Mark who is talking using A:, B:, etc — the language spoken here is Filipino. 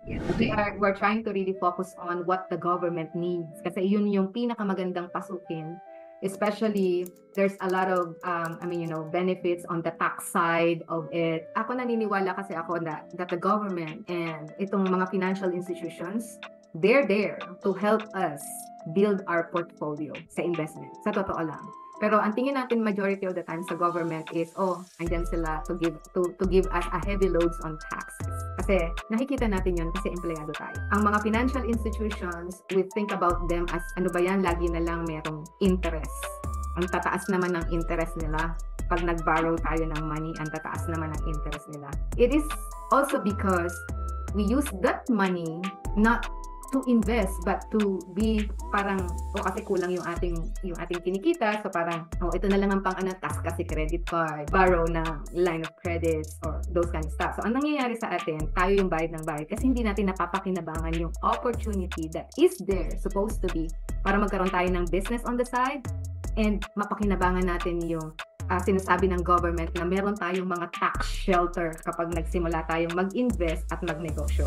A: Yeah.
B: Okay.
A: We're trying to really focus on what the government needs kasi yun yung pinakamagandang pasukin. Especially, there's a lot of, benefits on the tax side of it. Ako naniniwala kasi ako that the government and itong mga financial institutions, they're there to help us build our portfolio sa investment. Sa totoo lang. Pero ang tingin natin majority of the time sa government is, andyan sila to give us a heavy loads on taxes. Kasi nakikita natin yun kasi empleyado tayo. Ang mga financial institutions, we think about them as, ano ba yan, lagi na lang merong interest. Ang tataas naman ng interest nila. Pag nag-borrow tayo ng money, ang tataas naman ng interest nila. It is also because we use that money not to invest but to be parang kasi kulang yung ating kinikita, so parang ito na lang ang task kasi credit card, borrow na line of credits or those kind of stuff. So ang nangyayari sa atin, tayo yung bayad ng bayad kasi hindi natin napapakinabangan yung opportunity that is there supposed to be para magkaroon tayo ng business on the side and mapakinabangan natin yung sinasabi ng government na meron tayong mga tax shelter kapag nagsimula tayong mag-invest at magnegosyo.